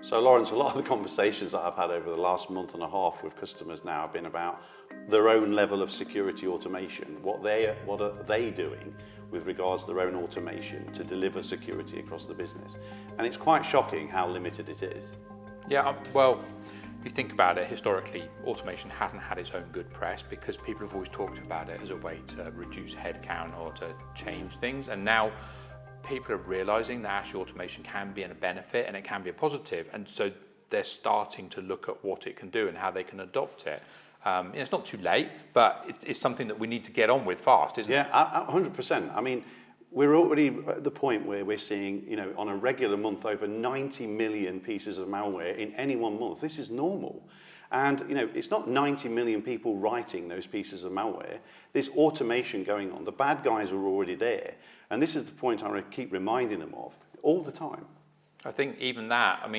So Laurence, a lot of the conversations that I've had over the last month and a half with customers now have been about their own level of security automation. What are they doing with regards to their own automation to deliver security across the business? And it's quite shocking how limited it is. Yeah, well, if you think about it, historically, automation hasn't had its own good press because people have always talked about it as a way to reduce headcount or to change things. And now people are realizing that actually automation can be a benefit and it can be a positive. And so they're starting to look at what it can do and how they can adopt it. It's not too late, but it's something that we need to get on with fast, isn't it? Yeah, 100%. I mean, we're already at the point where we're seeing, on a regular month, over 90 million pieces of malware in any one month. This is normal. And, it's not 90 million people writing those pieces of malware. There's automation going on. The bad guys are already there. And this is the point I keep reminding them of all the time. I think even that,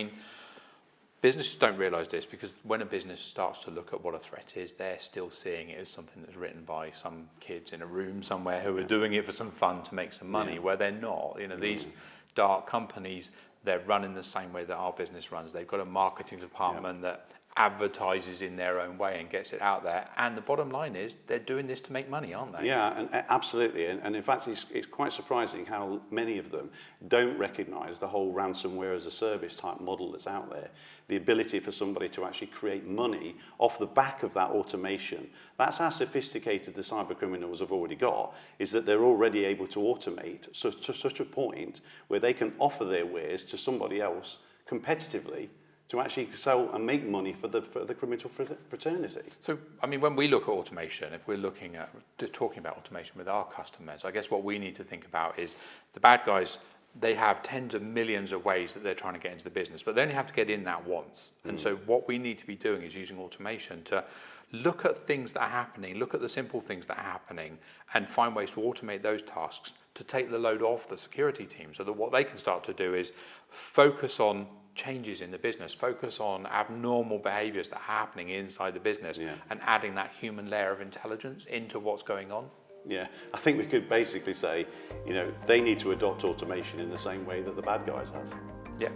businesses don't realize this because when a business starts to look at what a threat is, they're still seeing it as something that's written by some kids in a room somewhere who are doing it for some fun to make some money, where they're not. These dark companies, they're run in the same way that our business runs. They've got a marketing department that advertises in their own way and gets it out there. And the bottom line is they're doing this to make money, aren't they? Yeah, and absolutely. And in fact, it's quite surprising how many of them don't recognize the whole ransomware as a service type model that's out there. The ability for somebody to actually create money off the back of that automation. That's how sophisticated the cyber criminals have already got, is that they're already able to automate to such a point where they can offer their wares to somebody else competitively to actually sell and make money for the criminal fraternity. So, when we look at automation, if we're looking at talking about automation with our customers, I guess what we need to think about is the bad guys, they have tens of millions of ways that they're trying to get into the business, but they only have to get in that once. And so what we need to be doing is using automation to look at things that are happening, look at the simple things that are happening, and find ways to automate those tasks to take the load off the security team so that what they can start to do is focus on changes in the business, focus on abnormal behaviors that are happening inside the business and adding that human layer of intelligence into what's going on. Yeah, I think we could basically say, they need to adopt automation in the same way that the bad guys have. Yeah.